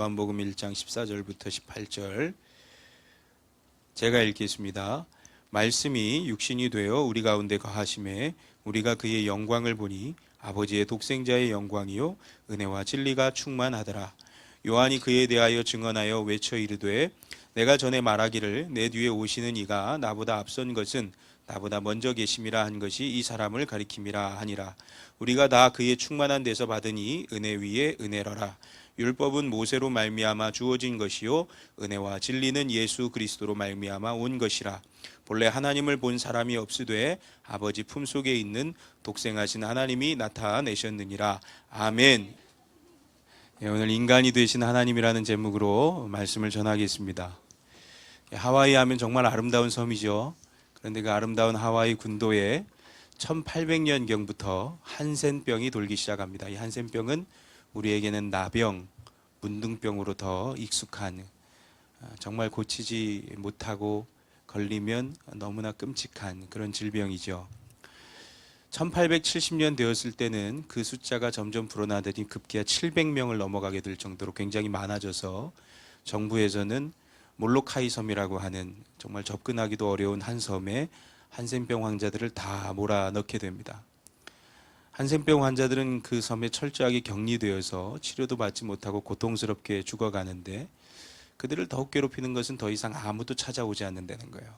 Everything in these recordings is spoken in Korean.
요한복음 1장 14절부터 18절 제가 읽겠습니다. 말씀이 육신이 되어 우리 가운데 거하심에 우리가 그의 영광을 보니 아버지의 독생자의 영광이요 은혜와 진리가 충만하더라. 요한이 그에 대하여 증언하여 외쳐 이르되 내가 전에 말하기를 내 뒤에 오시는 이가 나보다 앞선 것은 나보다 먼저 계심이라 한 것이 이 사람을 가리킴이라 하니라. 우리가 다 그의 충만한 데서 받으니 은혜 위에 은혜로라. 율법은 모세로 말미암아 주어진 것이요 은혜와 진리는 예수 그리스도로 말미암아 온 것이라. 본래 하나님을 본 사람이 없으되 아버지 품속에 있는 독생하신 하나님이 나타내셨느니라. 아멘. 오늘 인간이 되신 하나님이라는 제목으로 말씀을 전하겠습니다. 하와이 하면 정말 아름다운 섬이죠. 그런데 그 아름다운 하와이 군도에 1800년경부터 한센병이 돌기 시작합니다. 이 한센병은 우리에게는 나병, 문둥병으로 더 익숙한, 정말 고치지 못하고 걸리면 너무나 끔찍한 그런 질병이죠. 1870년 되었을 때는 그 숫자가 점점 불어나더니 급기야 700명을 넘어가게 될 정도로 굉장히 많아져서 정부에서는 몰로카이 섬이라고 하는 정말 접근하기도 어려운 한 섬에 한센병 환자들을 다 몰아넣게 됩니다. 한센병 환자들은 그 섬에 철저하게 격리되어서 치료도 받지 못하고 고통스럽게 죽어가는데 그들을 더욱 괴롭히는 것은 더 이상 아무도 찾아오지 않는다는 거예요.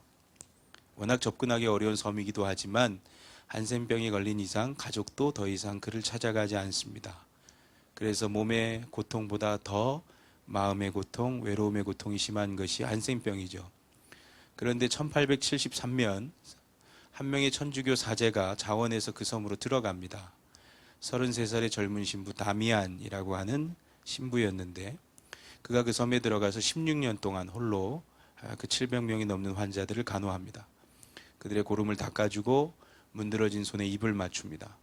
워낙 접근하기 어려운 섬이기도 하지만 한센병에 걸린 이상 가족도 더 이상 그를 찾아가지 않습니다. 그래서 몸의 고통보다 더 마음의 고통, 외로움의 고통이 심한 것이 한센병이죠. 그런데 1873년 한 명의 천주교 사제가 자원해서 그 섬으로 들어갑니다. 33살의 젊은 신부 다미안이라고 하는 신부였는데 그가 그 섬에 들어가서 16년 동안 홀로 그 700명이 넘는 환자들을 간호합니다. 그들의 고름을 닦아주고 문드러진 손에 입을 맞춥니다.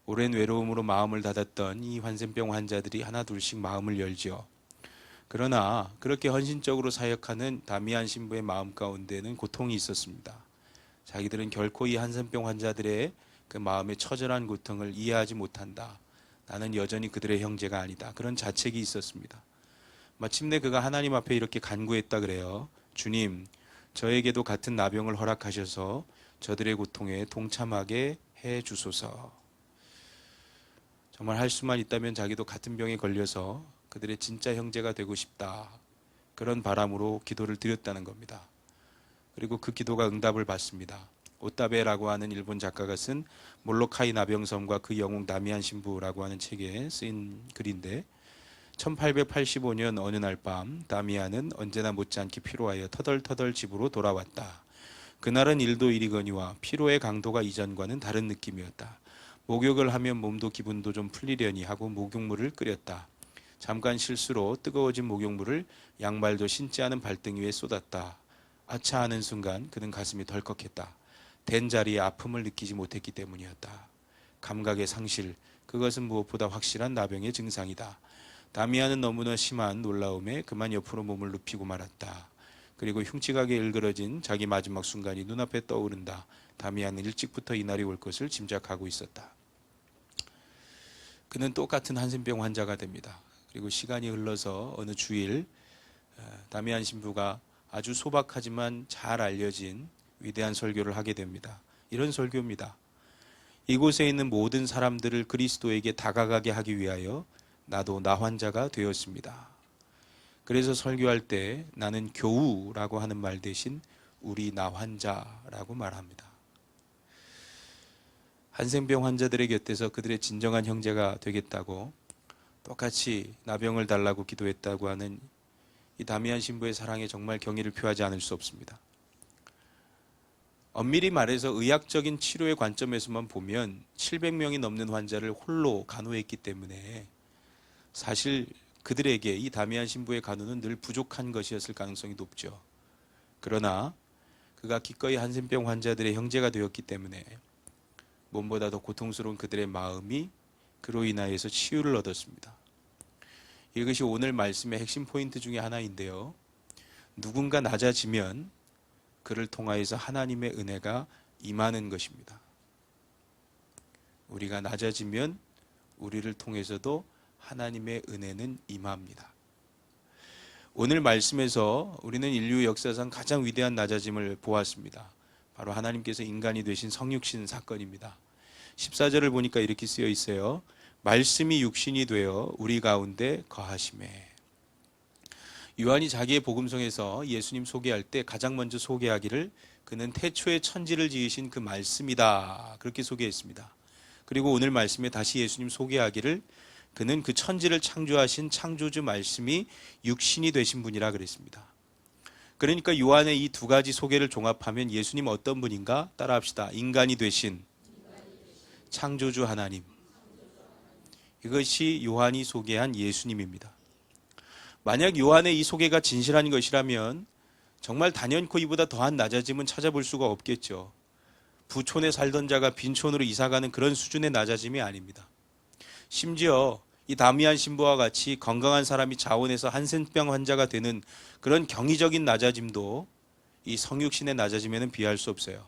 오랜 외로움으로 마음을 닫았던 이 한센병 환자들이 하나둘씩 마음을 열지요. 그러나 그렇게 헌신적으로 사역하는 다미안 신부의 마음 가운데는 고통이 있었습니다. 자기들은 결코 이 한센병 환자들의 그 마음의 처절한 고통을 이해하지 못한다. 나는 여전히 그들의 형제가 아니다. 그런 자책이 있었습니다. 마침내 그가 하나님 앞에 이렇게 간구했다 그래요. 주님, 저에게도 같은 나병을 허락하셔서 저들의 고통에 동참하게 해 주소서. 정말 할 수만 있다면 자기도 같은 병에 걸려서 그들의 진짜 형제가 되고 싶다. 그런 바람으로 기도를 드렸다는 겁니다. 그리고 그 기도가 응답을 받습니다. 오타베라고 하는 일본 작가가 쓴 몰로카이 나병섬과 그 영웅 다미안 신부라고 하는 책에 쓰인 글인데 1885년 어느 날 밤 다미안은 언제나 못지않게 피로하여 터덜터덜 집으로 돌아왔다. 그날은 일도 일이거니와 피로의 강도가 이전과는 다른 느낌이었다. 목욕을 하면 몸도 기분도 좀 풀리려니 하고 목욕물을 끓였다. 잠깐 실수로 뜨거워진 목욕물을 양말도 신지 않은 발등 위에 쏟았다. 아차 하는 순간 그는 가슴이 덜컥했다. 된 자리에 아픔을 느끼지 못했기 때문이었다. 감각의 상실, 그것은 무엇보다 확실한 나병의 증상이다. 다미안은 너무나 심한 놀라움에 그만 옆으로 몸을 눕히고 말았다. 그리고 흉측하게 일그러진 자기 마지막 순간이 눈앞에 떠오른다. 다미안은 일찍부터 이날이 올 것을 짐작하고 있었다. 그는 똑같은 한센병 환자가 됩니다. 그리고 시간이 흘러서 어느 주일 다미안 신부가 아주 소박하지만 잘 알려진 위대한 설교를 하게 됩니다. 이런 설교입니다. 이곳에 있는 모든 사람들을 그리스도에게 다가가게 하기 위하여 나도 나 환자가 되었습니다. 그래서 설교할 때 나는 교우라고 하는 말 대신 우리 나 환자라고 말합니다. 한센병 환자들의 곁에서 그들의 진정한 형제가 되겠다고 똑같이 나병을 달라고 기도했다고 하는 이 다미안 신부의 사랑에 정말 경의를 표하지 않을 수 없습니다. 엄밀히 말해서 의학적인 치료의 관점에서만 보면 700명이 넘는 환자를 홀로 간호했기 때문에 사실 그들에게 이 다미안 신부의 간호는 늘 부족한 것이었을 가능성이 높죠. 그러나 그가 기꺼이 한센병 환자들의 형제가 되었기 때문에 몸보다 더 고통스러운 그들의 마음이 그로 인하여서 치유를 얻었습니다. 이것이 오늘 말씀의 핵심 포인트 중에 하나인데요. 누군가 낮아지면 그를 통하여서 하나님의 은혜가 임하는 것입니다. 우리가 낮아지면 우리를 통해서도 하나님의 은혜는 임합니다. 오늘 말씀에서 우리는 인류 역사상 가장 위대한 낮아짐을 보았습니다. 바로 하나님께서 인간이 되신 성육신 사건입니다. 14절을 보니까 이렇게 쓰여 있어요. 말씀이 육신이 되어 우리 가운데 거하심에. 요한이 자기의 복음성에서 예수님 소개할 때 가장 먼저 소개하기를 그는 태초에 천지를 지으신 그 말씀이다, 그렇게 소개했습니다. 그리고 오늘 말씀에 다시 예수님 소개하기를 그는 그 천지를 창조하신 창조주 말씀이 육신이 되신 분이라 그랬습니다. 그러니까 요한의 이 두 가지 소개를 종합하면 예수님 어떤 분인가? 따라합시다. 인간이 되신 창조주 하나님. 이것이 요한이 소개한 예수님입니다. 만약 요한의 이 소개가 진실한 것이라면 정말 단연코 이보다 더한 낮아짐은 찾아볼 수가 없겠죠. 부촌에 살던 자가 빈촌으로 이사가는 그런 수준의 낮아짐이 아닙니다. 심지어 이 다미안 신부와 같이 건강한 사람이 자원해서 한센병 환자가 되는 그런 경이적인 낮아짐도 이 성육신의 낮아짐에는 비할 수 없어요.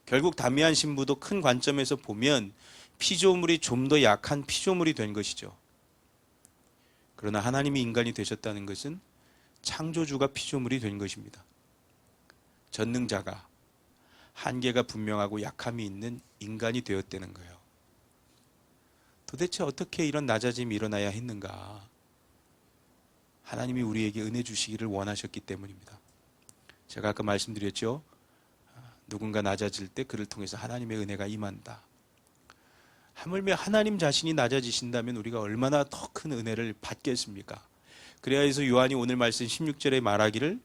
결국 다미안 신부도 큰 관점에서 보면 피조물이 좀 더 약한 피조물이 된 것이죠. 그러나 하나님이 인간이 되셨다는 것은 창조주가 피조물이 된 것입니다. 전능자가 한계가 분명하고 약함이 있는 인간이 되었다는 거예요. 도대체 어떻게 이런 낮아짐이 일어나야 했는가? 하나님이 우리에게 은혜 주시기를 원하셨기 때문입니다. 제가 아까 말씀드렸죠. 누군가 낮아질 때 그를 통해서 하나님의 은혜가 임한다. 하물며 하나님 자신이 낮아지신다면 우리가 얼마나 더 큰 은혜를 받겠습니까? 그래야 해서 요한이 오늘 말씀 16절에 말하기를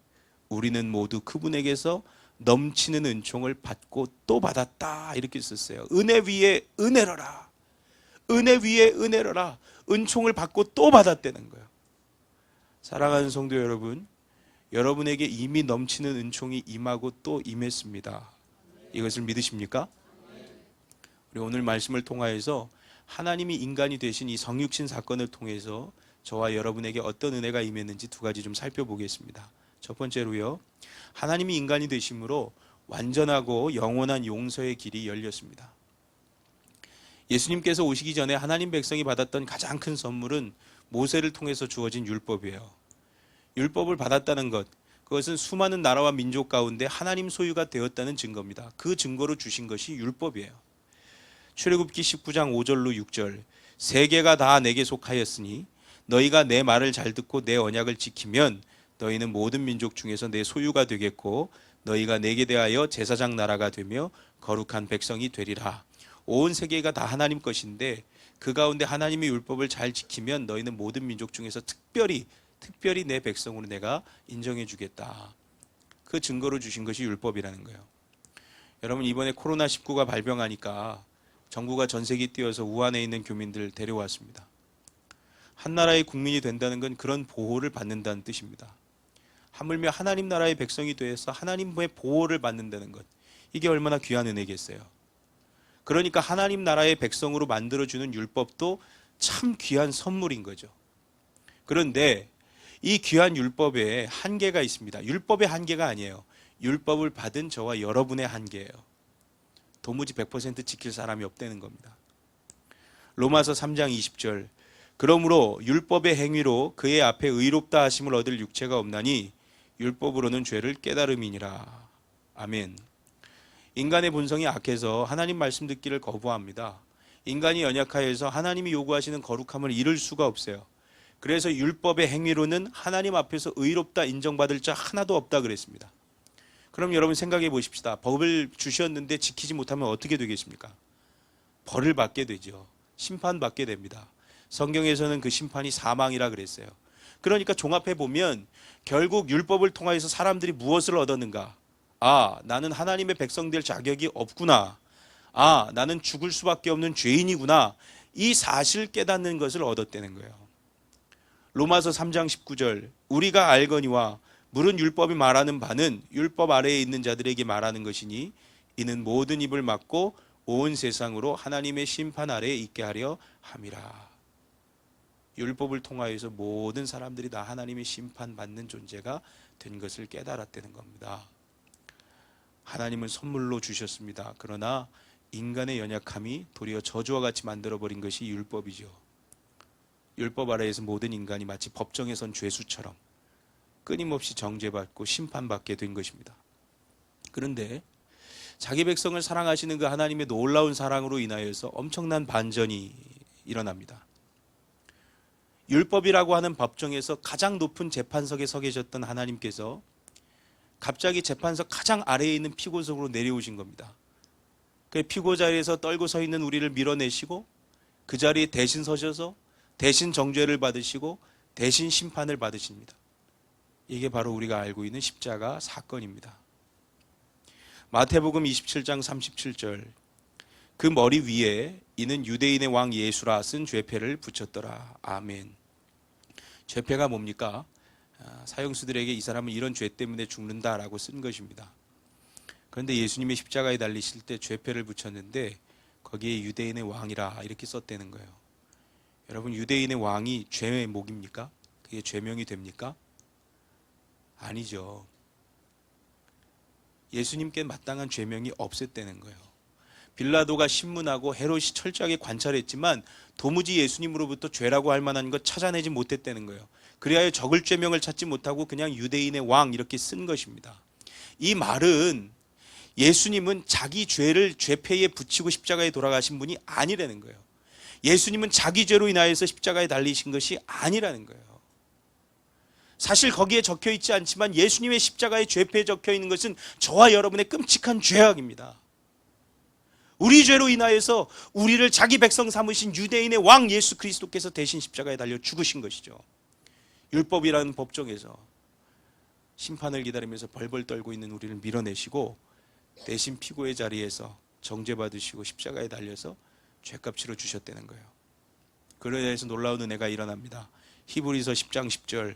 우리는 모두 그분에게서 넘치는 은총을 받고 또 받았다, 이렇게 썼어요. 은혜 위에 은혜로라. 은혜 위에 은혜로라. 은총을 받고 또 받았다는 거예요. 사랑하는 성도 여러분, 여러분에게 이미 넘치는 은총이 임하고 또 임했습니다. 이것을 믿으십니까? 우리 오늘 말씀을 통하여서 하나님이 인간이 되신 이 성육신 사건을 통해서 저와 여러분에게 어떤 은혜가 임했는지 두 가지 좀 살펴보겠습니다. 첫 번째로요, 하나님이 인간이 되심으로 완전하고 영원한 용서의 길이 열렸습니다. 예수님께서 오시기 전에 하나님 백성이 받았던 가장 큰 선물은 모세를 통해서 주어진 율법이에요. 율법을 받았다는 것, 그것은 수많은 나라와 민족 가운데 하나님 소유가 되었다는 증거입니다. 그 증거로 주신 것이 율법이에요. 출애굽기 19장 5절로 6절, 세계가 다 내게 속하였으니 너희가 내 말을 잘 듣고 내 언약을 지키면 너희는 모든 민족 중에서 내 소유가 되겠고 너희가 내게 대하여 제사장 나라가 되며 거룩한 백성이 되리라. 온 세계가 다 하나님 것인데 그 가운데 하나님의 율법을 잘 지키면 너희는 모든 민족 중에서 특별히 내 백성으로 내가 인정해 주겠다. 그 증거로 주신 것이 율법이라는 거예요. 여러분, 이번에 코로나19가 발병하니까 정부가 전 세계 뛰어서 우한에 있는 교민들 데려왔습니다. 한 나라의 국민이 된다는 건 그런 보호를 받는다는 뜻입니다. 하물며 하나님 나라의 백성이 되어서 하나님의 보호를 받는다는 것, 이게 얼마나 귀한 은혜겠어요. 그러니까 하나님 나라의 백성으로 만들어주는 율법도 참 귀한 선물인 거죠. 그런데 이 귀한 율법에 한계가 있습니다. 율법의 한계가 아니에요. 율법을 받은 저와 여러분의 한계예요. 도무지 100% 지킬 사람이 없다는 겁니다. 로마서 3장 20절, 그러므로 율법의 행위로 그의 앞에 의롭다 하심을 얻을 육체가 없나니 율법으로는 죄를 깨달음이니라. 아멘. 인간의 본성이 악해서 하나님 말씀 듣기를 거부합니다. 인간이 연약하여서 하나님이 요구하시는 거룩함을 이룰 수가 없어요. 그래서 율법의 행위로는 하나님 앞에서 의롭다 인정받을 자 하나도 없다 그랬습니다. 그럼 여러분 생각해 보십시다. 법을 주셨는데 지키지 못하면 어떻게 되겠습니까? 벌을 받게 되죠. 심판받게 됩니다. 성경에서는 그 심판이 사망이라 그랬어요. 그러니까 종합해 보면 결국 율법을 통하여서 사람들이 무엇을 얻었는가? 아, 나는 하나님의 백성 될 자격이 없구나. 아, 나는 죽을 수밖에 없는 죄인이구나. 이 사실을 깨닫는 것을 얻었다는 거예요. 로마서 3장 19절, 우리가 알거니와 물은 율법이 말하는 바는 율법 아래에 있는 자들에게 말하는 것이니 이는 모든 입을 막고 온 세상으로 하나님의 심판 아래에 있게 하려 함이라. 율법을 통하여서 모든 사람들이 다 하나님의 심판받는 존재가 된 것을 깨달았다는 겁니다. 하나님은 선물로 주셨습니다. 그러나 인간의 연약함이 도리어 저주와 같이 만들어버린 것이 율법이죠. 율법 아래에서 모든 인간이 마치 법정에 선 죄수처럼 끊임없이 정죄받고 심판받게 된 것입니다. 그런데 자기 백성을 사랑하시는 그 하나님의 놀라운 사랑으로 인하여서 엄청난 반전이 일어납니다. 율법이라고 하는 법정에서 가장 높은 재판석에 서 계셨던 하나님께서 갑자기 재판석 가장 아래에 있는 피고석으로 내려오신 겁니다. 그 피고 자리에서 떨고 서 있는 우리를 밀어내시고 그 자리에 대신 서셔서 대신 정죄를 받으시고 대신 심판을 받으십니다. 이게 바로 우리가 알고 있는 십자가 사건입니다. 마태복음 27장 37절, 그 머리 위에 이는 유대인의 왕 예수라 쓴 죄패를 붙였더라. 아멘. 죄패가 뭡니까? 사형수들에게 이 사람은 이런 죄 때문에 죽는다라고 쓴 것입니다. 그런데 예수님이 십자가에 달리실 때 죄패를 붙였는데 거기에 유대인의 왕이라 이렇게 썼다는 거예요. 여러분, 유대인의 왕이 죄의 목입니까? 그게 죄명이 됩니까? 아니죠. 예수님께 마땅한 죄명이 없었다는 거예요. 빌라도가 신문하고 헤롯이 철저하게 관찰했지만 도무지 예수님으로부터 죄라고 할 만한 것 찾아내지 못했다는 거예요. 그리하여 적을 죄명을 찾지 못하고 그냥 유대인의 왕 이렇게 쓴 것입니다. 이 말은 예수님은 자기 죄를 죄패에 붙이고 십자가에 돌아가신 분이 아니라는 거예요. 예수님은 자기 죄로 인하여서 십자가에 달리신 것이 아니라는 거예요. 사실 거기에 적혀 있지 않지만 예수님의 십자가의 죄패에 적혀 있는 것은 저와 여러분의 끔찍한 죄악입니다. 우리 죄로 인하여서 우리를 자기 백성 삼으신 유대인의 왕 예수 그리스도께서 대신 십자가에 달려 죽으신 것이죠. 율법이라는 법정에서 심판을 기다리면서 벌벌 떨고 있는 우리를 밀어내시고 대신 피고의 자리에서 정죄받으시고 십자가에 달려서 죄값 치러 주셨다는 거예요. 그로 인해서 놀라운 은혜가 일어납니다. 히브리서 10장 10절,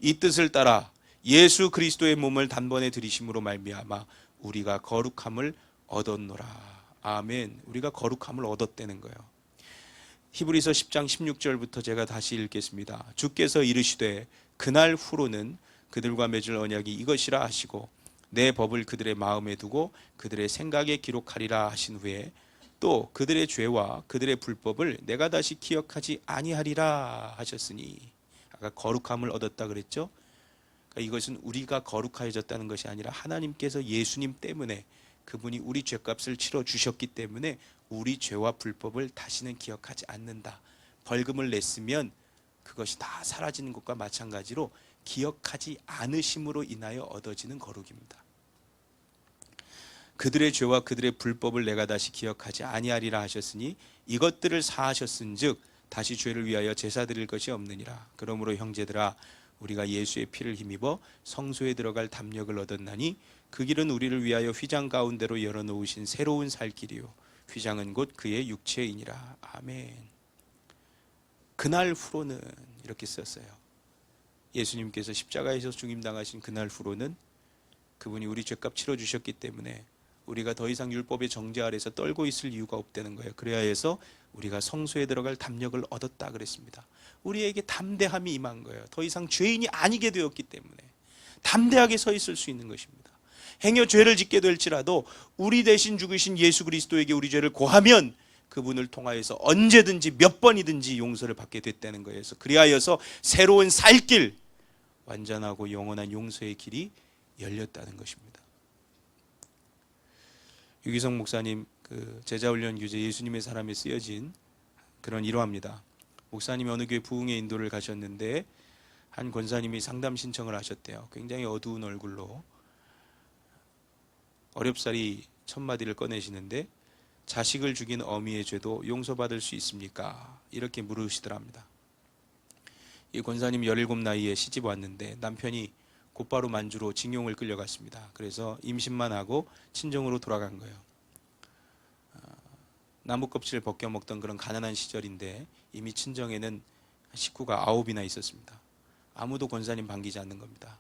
이 뜻을 따라 예수 그리스도의 몸을 단번에 들이심으로 말미암아 우리가 거룩함을 얻었노라. 아멘. 우리가 거룩함을 얻었다는 거예요. 히브리서 10장 16절부터 제가 다시 읽겠습니다. 주께서 이르시되 그날 후로는 그들과 맺을 언약이 이것이라 하시고 내 법을 그들의 마음에 두고 그들의 생각에 기록하리라 하신 후에 또 그들의 죄와 그들의 불법을 내가 다시 기억하지 아니하리라 하셨으니, 아까 거룩함을 얻었다 그랬죠. 그러니까 이것은 우리가 거룩해졌다는 것이 아니라 하나님께서 예수님 때문에 그분이 우리 죄값을 치러 주셨기 때문에 우리 죄와 불법을 다시는 기억하지 않는다. 벌금을 냈으면 그것이 다 사라지는 것과 마찬가지로 기억하지 않으심으로 인하여 얻어지는 거룩입니다. 그들의 죄와 그들의 불법을 내가 다시 기억하지 아니하리라 하셨으니 이것들을 사하셨은즉 다시 죄를 위하여 제사 드릴 것이 없느니라. 그러므로 형제들아, 우리가 예수의 피를 힘입어 성소에 들어갈 담력을 얻었나니 그 길은 우리를 위하여 휘장 가운데로 열어놓으신 새로운 살 길이요 휘장은 곧 그의 육체이니라. 아멘. 그날 후로는 이렇게 썼어요. 예수님께서 십자가에서 죽임당하신 그날 후로는 그분이 우리 죄값 치러주셨기 때문에 우리가 더 이상 율법의 정죄 아래서 떨고 있을 이유가 없다는 거예요. 그래야 해서 우리가 성소에 들어갈 담력을 얻었다 그랬습니다. 우리에게 담대함이 임한 거예요. 더 이상 죄인이 아니게 되었기 때문에 담대하게 서 있을 수 있는 것입니다. 행여 죄를 짓게 될지라도 우리 대신 죽으신 예수 그리스도에게 우리 죄를 고하면 그분을 통하여서 언제든지 몇 번이든지 용서를 받게 됐다는 거예요. 그리하여서 새로운 살길, 완전하고 영원한 용서의 길이 열렸다는 것입니다. 유기성 목사님 그 제자훈련 교재 예수님의 사람에 쓰여진 그런 일화입니다. 목사님이 어느 교회 부흥의 인도를 가셨는데 한 권사님이 상담 신청을 하셨대요. 굉장히 어두운 얼굴로 어렵사리 첫 마디를 꺼내시는데 자식을 죽인 어미의 죄도 용서받을 수 있습니까? 이렇게 물으시더랍니다. 이 권사님 17 나이에 시집 왔는데 남편이 곧바로 만주로 징용을 끌려갔습니다. 그래서 임신만 하고 친정으로 돌아간 거예요. 나무 껍질을 벗겨 먹던 그런 가난한 시절인데 이미 친정에는 식구가 9이나 있었습니다. 아무도 권사님 반기지 않는 겁니다.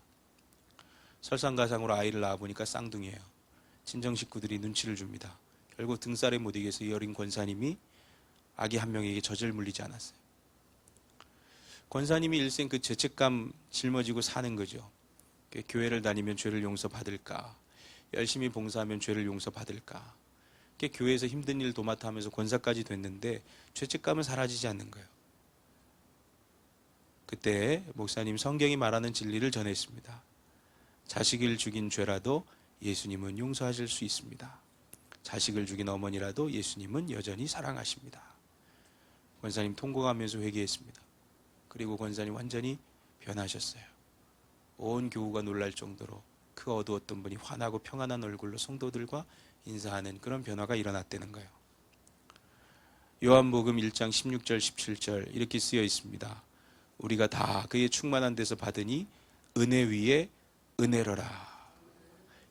설상가상으로 아이를 낳아보니까 쌍둥이에요. 친정 식구들이 눈치를 줍니다. 결국 등살에 못 이겨서 이 어린 권사님이 아기 한 명에게 젖을 물리지 않았어요. 권사님이 일생 그 죄책감 짊어지고 사는 거죠. 교회를 다니면 죄를 용서받을까, 열심히 봉사하면 죄를 용서받을까, 교회에서 힘든 일 도맡아 하면서 권사까지 됐는데 죄책감은 사라지지 않는 거예요. 그때 목사님 성경이 말하는 진리를 전했습니다. 자식을 죽인 죄라도 예수님은 용서하실 수 있습니다. 자식을 죽인 어머니라도 예수님은 여전히 사랑하십니다. 권사님 통곡하면서 회개했습니다. 그리고 권사님 완전히 변하셨어요. 온 교우가 놀랄 정도로 그 어두웠던 분이 환하고 평안한 얼굴로 성도들과 인사하는 그런 변화가 일어났다는 거예요. 요한복음 1장 16절 17절 이렇게 쓰여 있습니다. 우리가 다 그의 충만한 데서 받으니 은혜 위에 은혜로라.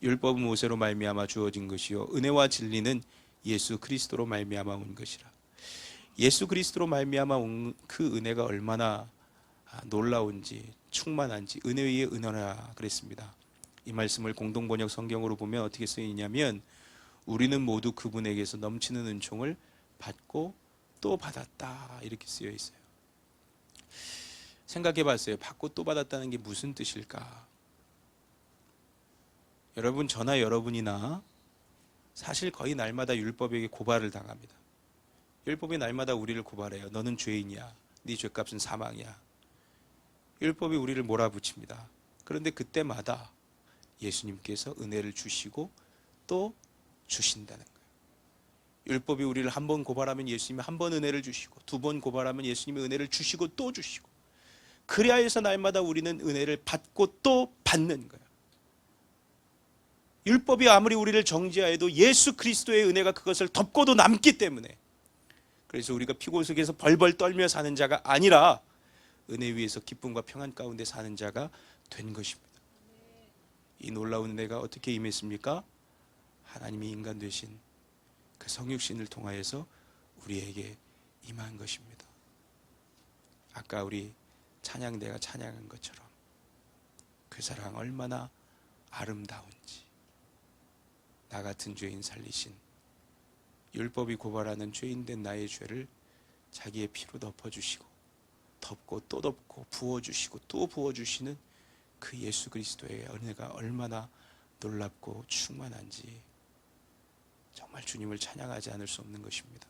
율법은 모세로 말미암아 주어진 것이요 은혜와 진리는 예수 그리스도로 말미암아 온 것이라. 예수 그리스도로 말미암아 온 그 은혜가 얼마나 놀라운지 충만한지 은혜 위에 은혜라 그랬습니다. 이 말씀을 공동번역 성경으로 보면 어떻게 쓰이냐면 우리는 모두 그분에게서 넘치는 은총을 받고 또 받았다 이렇게 쓰여 있어요. 생각해 봤어요. 받고 또 받았다는 게 무슨 뜻일까? 여러분 저나 여러분이나 사실 거의 날마다 율법에게 고발을 당합니다. 율법이 날마다 우리를 고발해요. 너는 죄인이야. 네 죄값은 사망이야. 율법이 우리를 몰아붙입니다. 그런데 그때마다 예수님께서 은혜를 주시고 또 주신다는 거예요. 율법이 우리를 한 번 고발하면 예수님이 한 번 은혜를 주시고 두 번 고발하면 예수님이 은혜를 주시고 또 주시고 그래야 해서 날마다 우리는 은혜를 받고 또 받는 거예요. 율법이 아무리 우리를 정죄하여도 예수 그리스도의 은혜가 그것을 덮고도 남기 때문에 그래서 우리가 피고 속에서 벌벌 떨며 사는 자가 아니라 은혜 위에서 기쁨과 평안 가운데 사는 자가 된 것입니다. 이 놀라운 은혜가 어떻게 임했습니까? 하나님이 인간 되신 그 성육신을 통하여서 우리에게 임한 것입니다. 아까 우리 찬양대가 찬양한 것처럼 그 사랑 얼마나 아름다운지 나 같은 죄인 살리신 율법이 고발하는 죄인된 나의 죄를 자기의 피로 덮어주시고 덮고 또 덮고 부어주시고 또 부어주시는 그 예수 그리스도의 은혜가 얼마나 놀랍고 충만한지 정말 주님을 찬양하지 않을 수 없는 것입니다.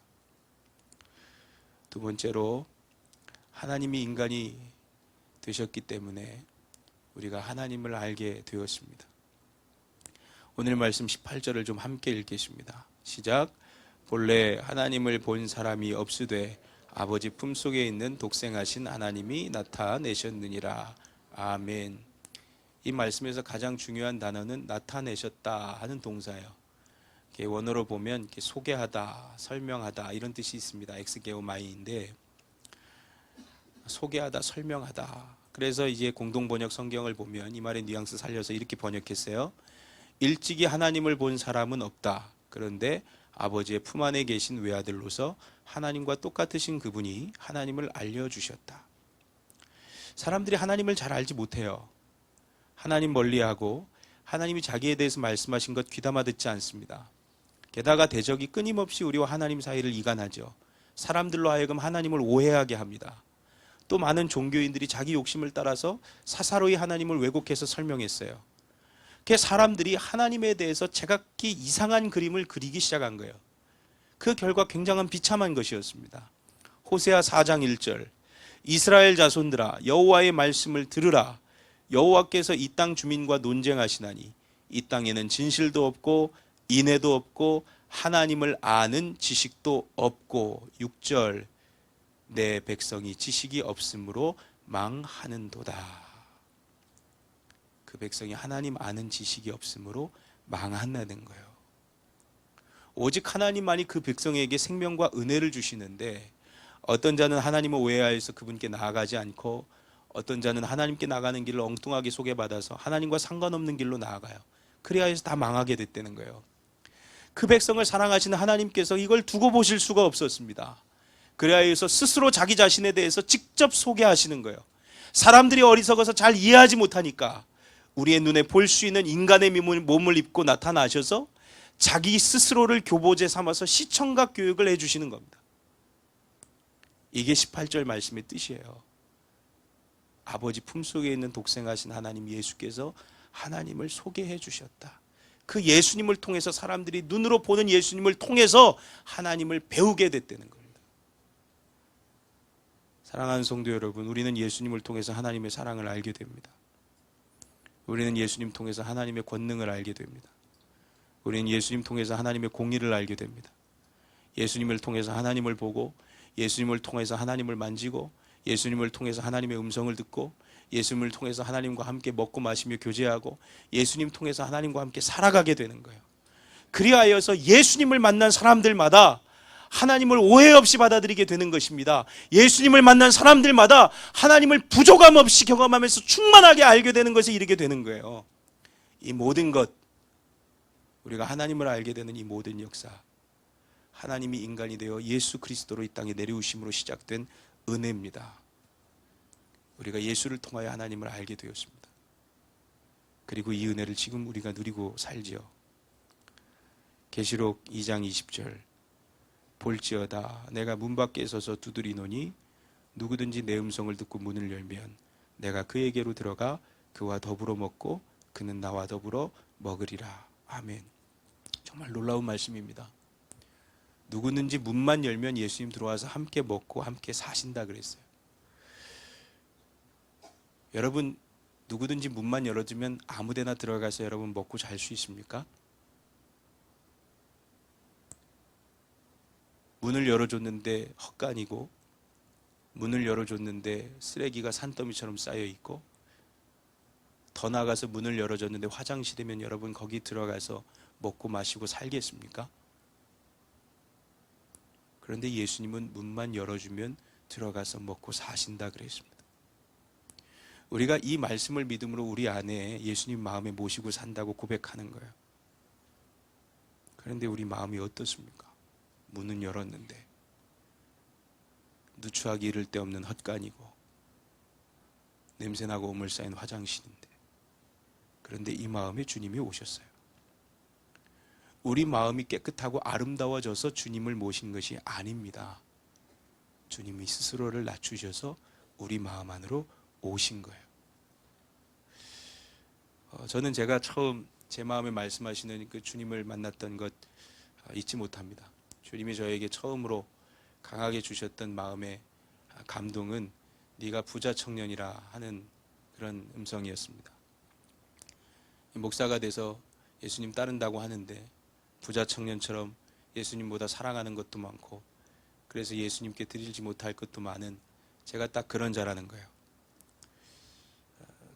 두 번째로 하나님이 인간이 되셨기 때문에 우리가 하나님을 알게 되었습니다. 오늘 말씀 18절을 좀 함께 읽겠습니다. 시작. 본래 하나님을 본 사람이 없으되 아버지 품속에 있는 독생하신 하나님이 나타내셨느니라. 아멘. 이 말씀에서 가장 중요한 단어는 나타내셨다 하는 동사예요. 원어로 보면 소개하다, 설명하다 이런 뜻이 있습니다. 엑스게오마이인데 소개하다, 설명하다. 그래서 이제 공동번역 성경을 보면 이 말의 뉘앙스 살려서 이렇게 번역했어요. 일찍이 하나님을 본 사람은 없다. 그런데 아버지의 품 안에 계신 외아들로서 하나님과 똑같으신 그분이 하나님을 알려주셨다. 사람들이 하나님을 잘 알지 못해요. 하나님 멀리하고 하나님이 자기에 대해서 말씀하신 것 귀담아 듣지 않습니다. 게다가 대적이 끊임없이 우리와 하나님 사이를 이간하죠. 사람들로 하여금 하나님을 오해하게 합니다. 또 많은 종교인들이 자기 욕심을 따라서 사사로이 하나님을 왜곡해서 설명했어요. 그 사람들이 하나님에 대해서 제각기 이상한 그림을 그리기 시작한 거예요. 그 결과 굉장한 비참한 것이었습니다. 호세아 4장 1절 이스라엘 자손들아 여호와의 말씀을 들으라. 여호와께서 이 땅 주민과 논쟁하시나니 이 땅에는 진실도 없고 인애도 없고 하나님을 아는 지식도 없고 6절 내 백성이 지식이 없으므로 망하는도다. 그 백성이 하나님 아는 지식이 없으므로 망한다는 거예요. 오직 하나님만이 그 백성에게 생명과 은혜를 주시는데 어떤 자는 하나님을 오해하여서 그분께 나아가지 않고 어떤 자는 하나님께 나가는 길을 엉뚱하게 소개받아서 하나님과 상관없는 길로 나아가요. 그래야 해서 다 망하게 됐다는 거예요. 그 백성을 사랑하시는 하나님께서 이걸 두고 보실 수가 없었습니다. 그래야 해서 스스로 자기 자신에 대해서 직접 소개하시는 거예요. 사람들이 어리석어서 잘 이해하지 못하니까 우리의 눈에 볼 수 있는 인간의 몸을 입고 나타나셔서 자기 스스로를 교보제 삼아서 시청각 교육을 해주시는 겁니다. 이게 18절 말씀의 뜻이에요. 아버지 품속에 있는 독생하신 하나님 예수께서 하나님을 소개해 주셨다. 그 예수님을 통해서 사람들이 눈으로 보는 예수님을 통해서 하나님을 배우게 됐다는 겁니다. 사랑하는 성도 여러분, 우리는 예수님을 통해서 하나님의 사랑을 알게 됩니다. 우리는 예수님 통해서 하나님의 권능을 알게 됩니다. 우리는 예수님 통해서 하나님의 공의를 알게 됩니다. 예수님을 통해서 하나님을 보고, 예수님을 통해서 하나님을 만지고, 예수님을 통해서 하나님의 음성을 듣고, 예수님을 통해서 하나님과 함께 먹고 마시며 교제하고, 예수님 통해서 하나님과 함께 살아가게 되는 거예요. 그리하여서 예수님을 만난 사람들마다 하나님을 오해 없이 받아들이게 되는 것입니다. 예수님을 만난 사람들마다 하나님을 부족함 없이 경험하면서 충만하게 알게 되는 것에 이르게 되는 거예요. 이 모든 것, 우리가 하나님을 알게 되는 이 모든 역사, 하나님이 인간이 되어 예수 그리스도로 이 땅에 내려오심으로 시작된 은혜입니다. 우리가 예수를 통하여 하나님을 알게 되었습니다. 그리고 이 은혜를 지금 우리가 누리고 살지요. 계시록 2장 20절, 볼지어다 내가 문 밖에 서서 두드리노니 누구든지 내 음성을 듣고 문을 열면 내가 그에게로 들어가 그와 더불어 먹고 그는 나와 더불어 먹으리라. 아멘. 정말 놀라운 말씀입니다. 누구든지 문만 열면 예수님 들어와서 함께 먹고 함께 사신다 그랬어요. 여러분, 누구든지 문만 열어주면 아무데나 들어가서 여러분 먹고 잘 수 있습니까? 문을 열어줬는데 헛간이고, 문을 열어줬는데 쓰레기가 산더미처럼 쌓여있고, 더 나아가서 문을 열어줬는데 화장실이면 여러분 거기 들어가서 먹고 마시고 살겠습니까? 그런데 예수님은 문만 열어주면 들어가서 먹고 사신다 그랬습니다. 우리가 이 말씀을 믿음으로 우리 안에 예수님 마음에 모시고 산다고 고백하는 거예요. 그런데 우리 마음이 어떻습니까? 문은 열었는데 누추하기 이를 데 없는 헛간이고 냄새나고 오물 쌓인 화장실인데, 그런데 이 마음에 주님이 오셨어요. 우리 마음이 깨끗하고 아름다워져서 주님을 모신 것이 아닙니다. 주님이 스스로를 낮추셔서 우리 마음 안으로 오신 거예요. 저는 제가 처음 제 마음에 말씀하시는 그 주님을 만났던 것 잊지 못합니다. 주님이 저에게 처음으로 강하게 주셨던 마음의 감동은 네가 부자 청년이라 하는 그런 음성이었습니다. 목사가 돼서 예수님 따른다고 하는데 부자 청년처럼 예수님보다 사랑하는 것도 많고 그래서 예수님께 드리지 못할 것도 많은 제가 딱 그런 자라는 거예요.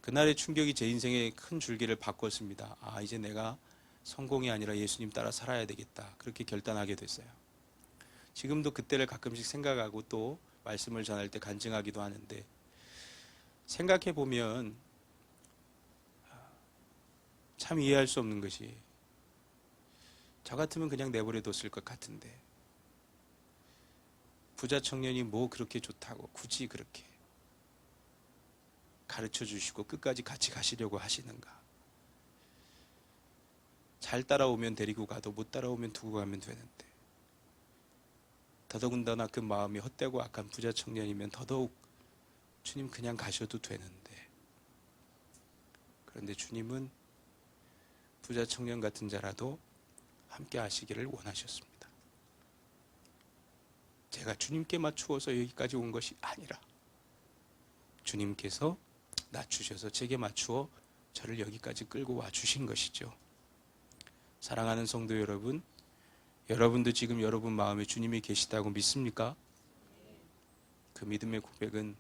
그날의 충격이 제 인생의 큰 줄기를 바꿨습니다. 이제 내가 성공이 아니라 예수님 따라 살아야 되겠다, 그렇게 결단하게 됐어요. 지금도 그때를 가끔씩 생각하고 또 말씀을 전할 때 간증하기도 하는데, 생각해 보면 참 이해할 수 없는 것이, 저 같으면 그냥 내버려 뒀을 것 같은데 부자 청년이 뭐 그렇게 좋다고 굳이 그렇게 가르쳐 주시고 끝까지 같이 가시려고 하시는가. 잘 따라오면 데리고 가도 못 따라오면 두고 가면 되는데, 더더군다나 그 마음이 헛되고 악한 부자 청년이면 더더욱 주님 그냥 가셔도 되는데, 그런데 주님은 부자 청년 같은 자라도 함께 하시기를 원하셨습니다. 제가 주님께 맞추어서 여기까지 온 것이 아니라 주님께서 낮추셔서 제게 맞추어 저를 여기까지 끌고 와 주신 것이죠. 사랑하는 성도 여러분, 여러분도 지금 여러분 마음에 주님이 계시다고 믿습니까? 그 믿음의 고백은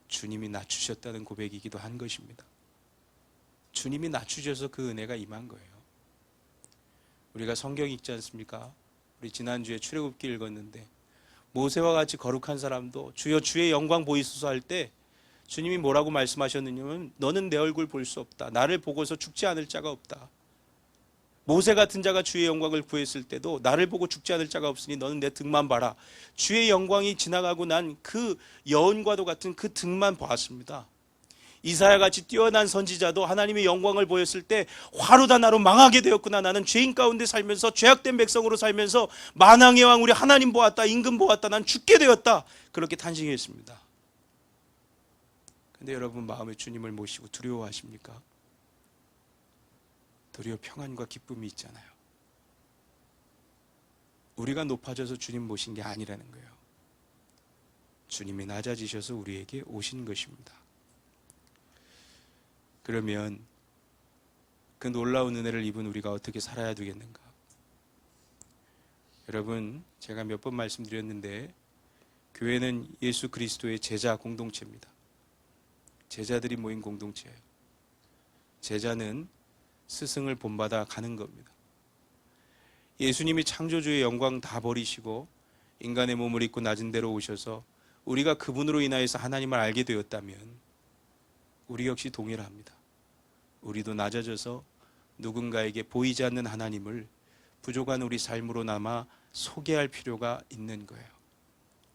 주님이 낮추셨다는 고백이기도 한 것입니다. 주님이 낮추셔서 그 은혜가 임한 거예요. 우리가 성경 읽지 않습니까? 우리 지난주에 출애굽기 읽었는데 모세와 같이 거룩한 사람도 주여 주의 영광 보이소서 할 때 주님이 뭐라고 말씀하셨느냐면 너는 내 얼굴 볼 수 없다. 나를 보고서 죽지 않을 자가 없다. 모세 같은 자가 주의 영광을 구했을 때도 나를 보고 죽지 않을 자가 없으니 너는 내 등만 봐라. 주의 영광이 지나가고 난 그 여운과도 같은 그 등만 보았습니다. 이사야같이 뛰어난 선지자도 하나님의 영광을 보였을 때 화로다 나로 망하게 되었구나. 나는 죄인 가운데 살면서 죄악된 백성으로 살면서 만왕의 왕 우리 하나님 보았다, 임금 보았다, 난 죽게 되었다, 그렇게 탄식했습니다. 근데 여러분 마음에 주님을 모시고 두려워하십니까? 도리어 평안과 기쁨이 있잖아요. 우리가 높아져서 주님 모신 게 아니라는 거예요. 주님이 낮아지셔서 우리에게 오신 것입니다. 그러면 그 놀라운 은혜를 입은 우리가 어떻게 살아야 되겠는가? 여러분, 제가 몇 번 말씀드렸는데 교회는 예수 그리스도의 제자 공동체입니다. 제자들이 모인 공동체예요. 제자는 스승을 본받아 가는 겁니다. 예수님이 창조주의 영광 다 버리시고 인간의 몸을 입고 낮은 데로 오셔서 우리가 그분으로 인하여서 하나님을 알게 되었다면 우리 역시 동일합니다. 우리도 낮아져서 누군가에게 보이지 않는 하나님을 부족한 우리 삶으로 남아 소개할 필요가 있는 거예요.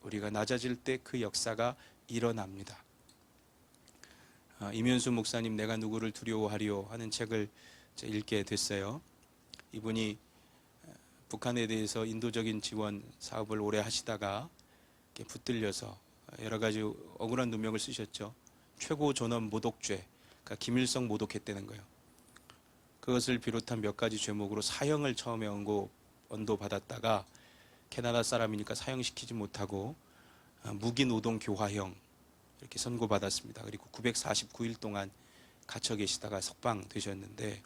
우리가 낮아질 때 그 역사가 일어납니다. 이면수 목사님 내가 누구를 두려워하리요 하는 책을 읽게 됐어요. 이분이 북한에 대해서 인도적인 지원 사업을 오래 하시다가 붙들려서 여러 가지 억울한 누명을 쓰셨죠. 최고 존엄 모독죄, 그러니까 김일성 모독했다는 거예요. 그것을 비롯한 몇 가지 죄목으로 사형을 처음에 언도받았다가 캐나다 사람이니까 사형시키지 못하고 무기노동 교화형 이렇게 선고받았습니다. 그리고 949일 동안 갇혀 계시다가 석방되셨는데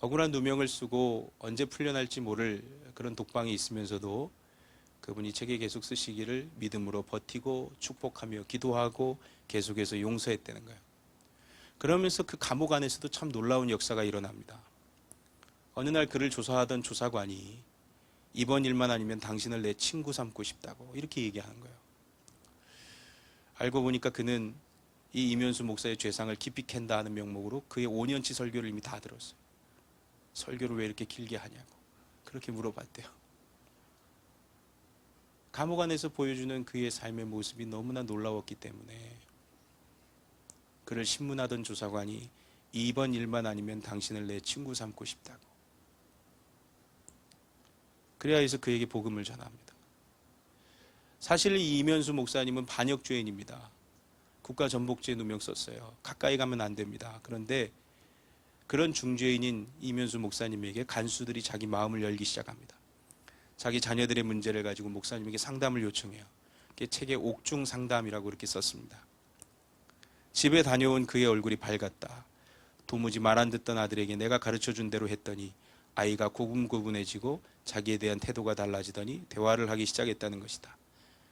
억울한 누명을 쓰고 언제 풀려날지 모를 그런 독방이 있으면서도 그분이 책에 계속 쓰시기를 믿음으로 버티고 축복하며 기도하고 계속해서 용서했다는 거예요. 그러면서 그 감옥 안에서도 참 놀라운 역사가 일어납니다. 어느 날 그를 조사하던 조사관이 이번 일만 아니면 당신을 내 친구 삼고 싶다고 이렇게 얘기하는 거예요. 알고 보니까 그는 이 이면수 목사의 죄상을 깊이 캔다 하는 명목으로 그의 5년치 설교를 이미 다 들었어요. 설교를 왜 이렇게 길게 하냐고 그렇게 물어봤대요. 감옥 안에서 보여주는 그의 삶의 모습이 너무나 놀라웠기 때문에 그를 신문하던 조사관이 이번 일만 아니면 당신을 내 친구 삼고 싶다고. 그래야 해서 그에게 복음을 전합니다. 사실 이 이면수 목사님은 반역죄인입니다. 국가전복죄 누명 썼어요. 가까이 가면 안 됩니다. 그런데 그런 중죄인인 이면수 목사님에게 간수들이 자기 마음을 열기 시작합니다. 자기 자녀들의 문제를 가지고 목사님에게 상담을 요청해요. 그게 책에 옥중 상담이라고 이렇게 썼습니다. 집에 다녀온 그의 얼굴이 밝았다. 도무지 말 안 듣던 아들에게 내가 가르쳐준 대로 했더니 아이가 고분고분해지고 자기에 대한 태도가 달라지더니 대화를 하기 시작했다는 것이다.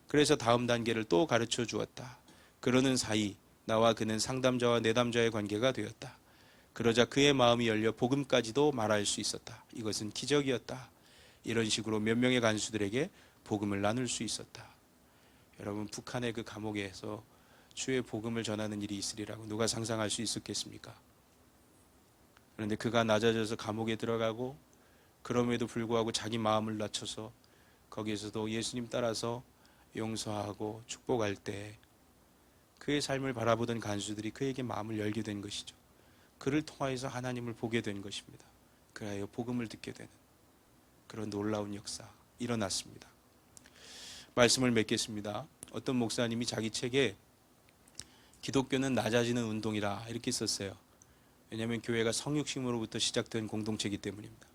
그래서 다음 단계를 또 가르쳐 주었다. 그러는 사이 나와 그는 상담자와 내담자의 관계가 되었다. 그러자 그의 마음이 열려 복음까지도 말할 수 있었다. 이것은 기적이었다. 이런 식으로 몇 명의 간수들에게 복음을 나눌 수 있었다. 여러분, 북한의 그 감옥에서 주의 복음을 전하는 일이 있으리라고 누가 상상할 수 있었겠습니까? 그런데 그가 낮아져서 감옥에 들어가고 그럼에도 불구하고 자기 마음을 낮춰서 거기에서도 예수님 따라서 용서하고 축복할 때 그의 삶을 바라보던 간수들이 그에게 마음을 열게 된 것이죠. 그를 통하여서 하나님을 보게 된 것입니다. 그래야 복음을 듣게 되는 그런 놀라운 역사 일어났습니다. 말씀을 맺겠습니다. 어떤 목사님이 자기 책에 기독교는 낮아지는 운동이라 이렇게 썼어요. 왜냐하면 교회가 성육신으로부터 시작된 공동체이기 때문입니다.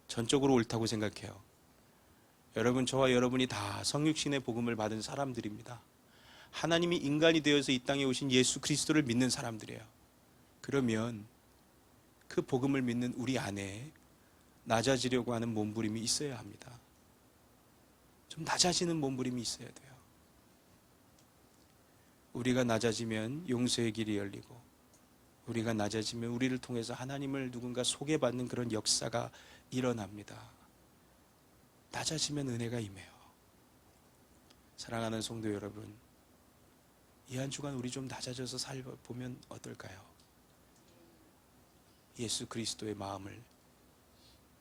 전적으로 옳다고 생각해요. 여러분, 저와 여러분이 다 성육신의 복음을 받은 사람들입니다. 하나님이 인간이 되어서 이 땅에 오신 예수 그리스도를 믿는 사람들이에요. 그러면 그 복음을 믿는 우리 안에 낮아지려고 하는 몸부림이 있어야 합니다. 좀 낮아지는 몸부림이 있어야 돼요. 우리가 낮아지면 용서의 길이 열리고 우리가 낮아지면 우리를 통해서 하나님을 누군가 소개받는 그런 역사가 일어납니다. 낮아지면 은혜가 임해요. 사랑하는 성도 여러분, 이 한 주간 우리 좀 낮아져서 살보면 어떨까요? 예수 그리스도의 마음을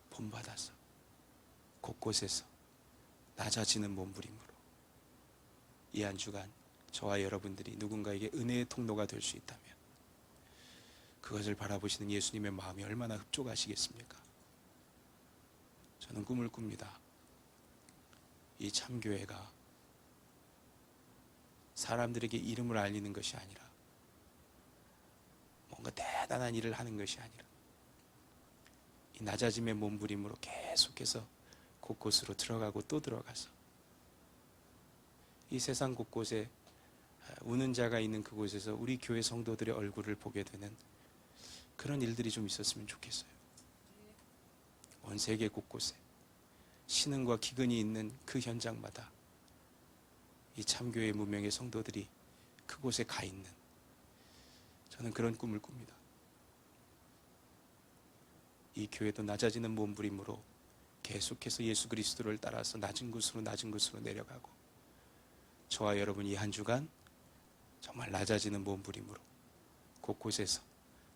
본받아서 곳곳에서 낮아지는 몸부림으로 이 한 주간 저와 여러분들이 누군가에게 은혜의 통로가 될 수 있다면 그것을 바라보시는 예수님의 마음이 얼마나 흡족하시겠습니까? 저는 꿈을 꿉니다. 이 참교회가 사람들에게 이름을 알리는 것이 아니라 뭔가 대단한 일을 하는 것이 아니라 이 낮아짐의 몸부림으로 계속해서 곳곳으로 들어가고 또 들어가서 이 세상 곳곳에 우는 자가 있는 그곳에서 우리 교회 성도들의 얼굴을 보게 되는 그런 일들이 좀 있었으면 좋겠어요. 온 세계 곳곳에 신흥과 기근이 있는 그 현장마다 이 참교회 무명의 성도들이 그곳에 가 있는, 저는 그런 꿈을 꿉니다. 이 교회도 낮아지는 몸부림으로 계속해서 예수 그리스도를 따라서 낮은 곳으로 내려가고, 저와 여러분 이 한 주간 정말 낮아지는 몸부림으로 곳곳에서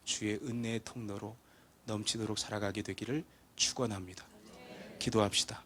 주의 은혜의 통로로 넘치도록 살아가게 되기를 축원합니다. 기도합시다.